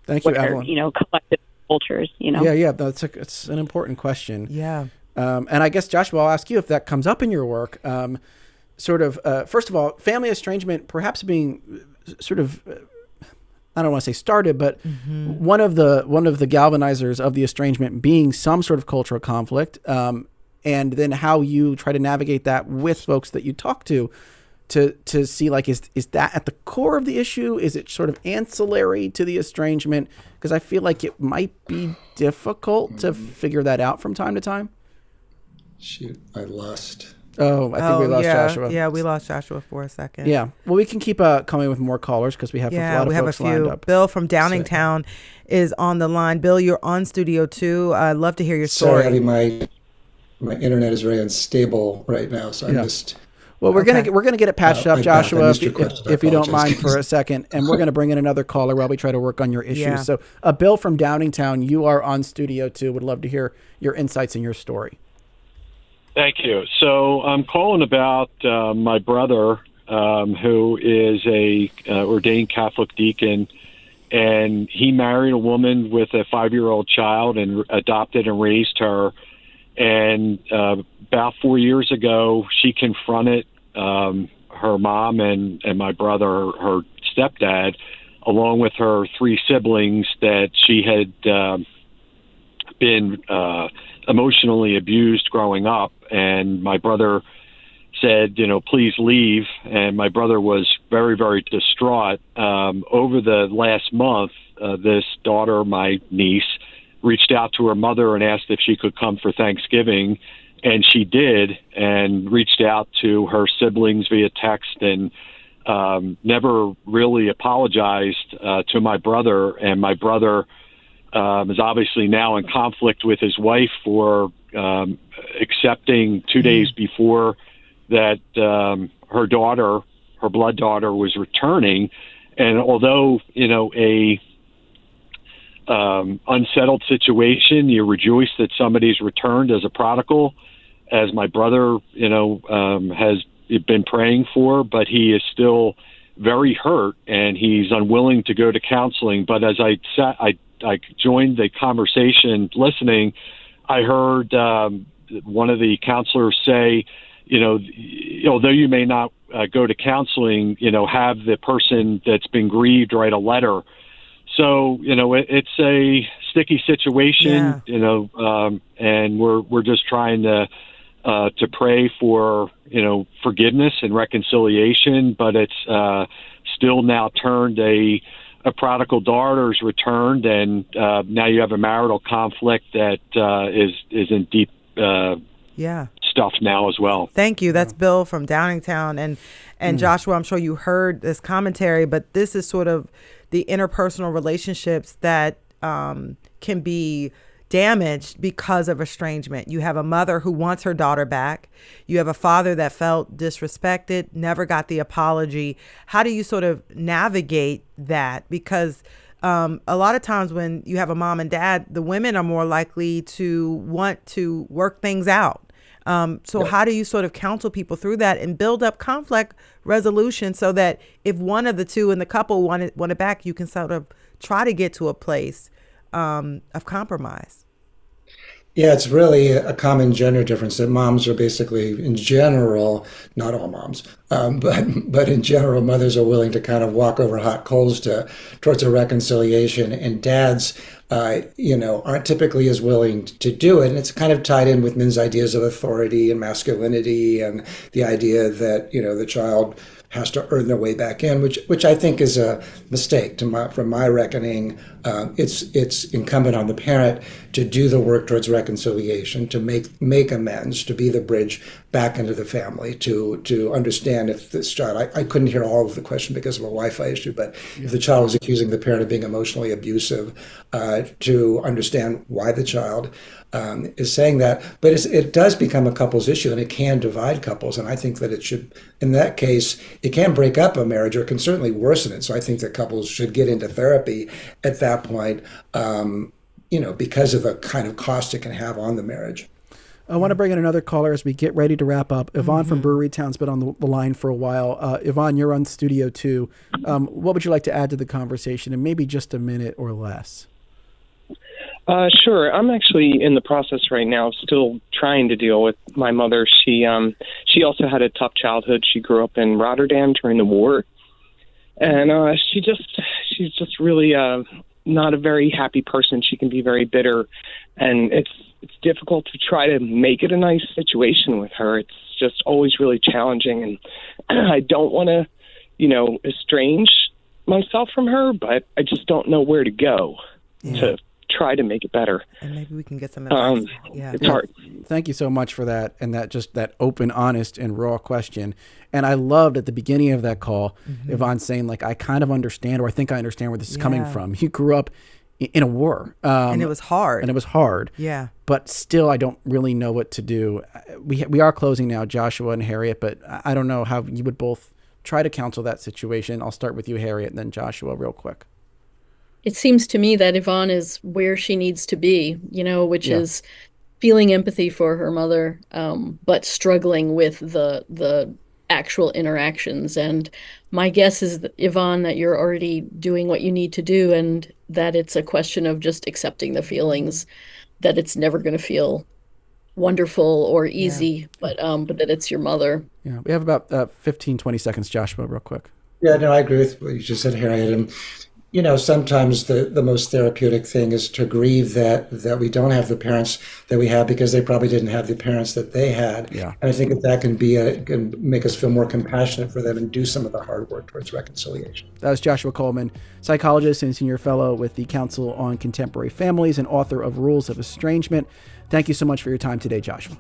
Speaker 3: Thank you, Evelyn.
Speaker 10: Collective cultures,
Speaker 3: Yeah, it's an important question.
Speaker 2: Yeah.
Speaker 3: And I guess, Joshua, I'll ask you if that comes up in your work. First of all, family estrangement perhaps being sort of, I don't want to say started, but one of the galvanizers of the estrangement being some sort of cultural conflict, and then how you try to navigate that with folks that you talk to see, like, is that at the core of the issue? Is it sort of ancillary to the estrangement? Because I feel like it might be difficult to figure that out from time to time.
Speaker 5: Shoot, I lost.
Speaker 3: Oh, I think we lost Joshua.
Speaker 2: Yeah, we lost Joshua for a second.
Speaker 3: Yeah. Well, we can keep coming with more callers because we have a lot of folks lined up.
Speaker 2: Bill from Downingtown is on the line. Bill, you're on Studio 2. I'd love to hear your story.
Speaker 5: Sorry, my internet is very unstable right now, so I missed.
Speaker 3: Well, we're gonna get it patched up, Joshua, if you don't mind for a second, and we're gonna bring in another caller while we try to work on your issues.
Speaker 2: Yeah.
Speaker 3: So, Bill from Downingtown, you are on Studio 2. Would love to hear your insights and your story.
Speaker 11: Thank you. So I'm calling about my brother, who is a ordained Catholic deacon, and he married a woman with a 5-year-old child and adopted and raised her. And about 4 years ago, she confronted her mom and my brother, her stepdad, along with her 3 siblings, that she had been emotionally abused growing up. And my brother said, please leave. And my brother was very, very distraught. Over the last month, this daughter, my niece, reached out to her mother and asked if she could come for Thanksgiving. And she did, and reached out to her siblings via text, and never really apologized to my brother. And my brother is obviously now in conflict with his wife for accepting 2 days before that her daughter, her blood daughter, was returning. And although, a unsettled situation, you rejoice that somebody's returned as a prodigal, as my brother, has been praying for, but he is still very hurt, and he's unwilling to go to counseling. But as I joined the conversation listening, I heard one of the counselors say, although you may not go to counseling, have the person that's been grieved write a letter. So, it's a sticky situation, and we're just trying to pray for, forgiveness and reconciliation, but it's still now turned a prodigal daughter's returned, and now you have a marital conflict that is in deep stuff now as well.
Speaker 2: Thank you. That's Bill from Downingtown. And Joshua, I'm sure you heard this commentary, but this is sort of the interpersonal relationships that can be damaged because of estrangement. You have a mother who wants her daughter back. You have a father that felt disrespected, never got the apology. How do you sort of navigate that? Because a lot of times when you have a mom and dad, the women are more likely to want to work things out. So how do you sort of counsel people through that and build up conflict resolution so that if one of the two in the couple want it back, you can sort of try to get to a place of compromise?
Speaker 5: Yeah, it's really a common gender difference that moms are basically, in general, not all moms, but in general, mothers are willing to kind of walk over hot coals towards a reconciliation, and dads, aren't typically as willing to do it. And it's kind of tied in with men's ideas of authority and masculinity, and the idea that the child has to earn their way back in, which I think is a mistake. From my reckoning, it's incumbent on the parent to do the work towards reconciliation, to make amends, to be the bridge back into the family, to understand if this child, I couldn't hear all of the question because of a Wi-Fi issue, but if the child was accusing the parent of being emotionally abusive, to understand why the child is saying that. But it does become a couples issue, and it can divide couples. And I think that it should, in that case, it can break up a marriage, or it can certainly worsen it. So I think that couples should get into therapy at that point, because of the kind of cost it can have on the marriage.
Speaker 3: I want to bring in another caller as we get ready to wrap up. Yvonne from Brewery Town's been on the line for a while. Yvonne, you're on Studio 2. What would you like to add to the conversation in maybe just a minute or less?
Speaker 12: Sure. I'm actually in the process right now, still trying to deal with my mother. She also had a tough childhood. She grew up in Rotterdam during the war, and she's just really not a very happy person. She can be very bitter, and it's difficult to try to make it a nice situation with her. It's just always really challenging, and I don't want to, estrange myself from her, but I just don't know where to go to try to make it better.
Speaker 2: And maybe we can get some advice.
Speaker 12: It's hard.
Speaker 3: Thank you so much for that, and that open, honest, and raw question. And I loved at the beginning of that call, Yvonne saying, I kind of understand, or I think I understand where this is coming from. You grew up in a war.
Speaker 2: And it was hard.
Speaker 3: Yeah. But still, I don't really know what to do. We are closing now, Joshua and Harriet, but I don't know how you would both try to counsel that situation. I'll start with you, Harriet, and then Joshua real quick.
Speaker 6: It seems to me that Yvonne is where she needs to be, which is feeling empathy for her mother, but struggling with the actual interactions. And my guess is, that, Yvonne, that you're already doing what you need to do, and that it's a question of just accepting the feelings, that it's never going to feel wonderful or easy, but that it's your mother.
Speaker 3: Yeah, we have about 15, 20 seconds, Joshua, real quick.
Speaker 5: Yeah, no, I agree with what you just said, Harriet. And sometimes the most therapeutic thing is to grieve that we don't have the parents that we have, because they probably didn't have the parents that they had.
Speaker 3: Yeah.
Speaker 5: And I think that can make us feel more compassionate for them and do some of the hard work towards reconciliation.
Speaker 3: That was Joshua Coleman, psychologist and senior fellow with the Council on Contemporary Families and author of Rules of Estrangement. Thank you so much for your time today, Joshua.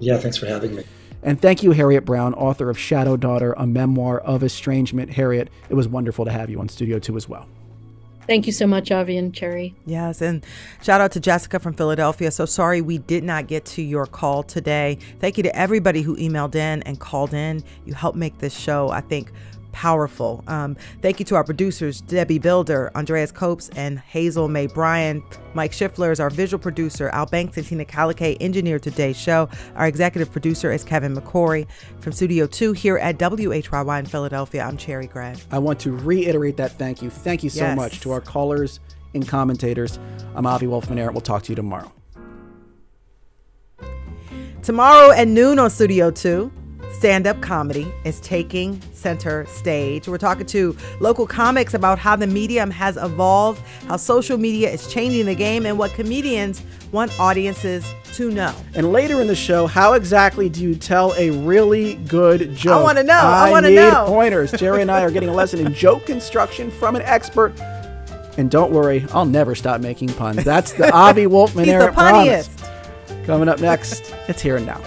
Speaker 5: Yeah, thanks for having me.
Speaker 3: And thank you, Harriet Brown, author of Shadow Daughter, a memoir of estrangement. Harriet, it was wonderful to have you on Studio 2 as well.
Speaker 6: Thank you so much, Avi and Cherry.
Speaker 2: Yes, and shout out to Jessica from Philadelphia. So sorry we did not get to your call today. Thank you to everybody who emailed in and called in. You helped make this show, I think, powerful. Thank you to our producers, Debbie Builder, Andreas Copes, and Hazel May Bryan. Mike Schiffler is our visual producer. Al Banks and Tina Calicay engineered today's show. Our executive producer is Kevin McCory. From Studio 2 here at WHYY in Philadelphia, I'm Cherry Gregg. I
Speaker 3: want to reiterate that thank you. Thank you so much to our callers and commentators. I'm Avi Wolfman-Arent. We'll talk to you tomorrow.
Speaker 2: Tomorrow at noon on Studio 2, stand-up comedy is taking center stage. We're talking to local comics about how the medium has evolved, how social media is changing the game, and what comedians want audiences to know.
Speaker 3: And later in the show, how exactly do you tell a really good joke?
Speaker 2: I want to know. I
Speaker 3: need pointers. Jerry and I are getting a lesson in joke construction from an expert. And don't worry, I'll never stop making puns. That's the Avi Wolfman-Arent promise.
Speaker 2: He's the punniest.
Speaker 3: Coming up next, it's Here and Now.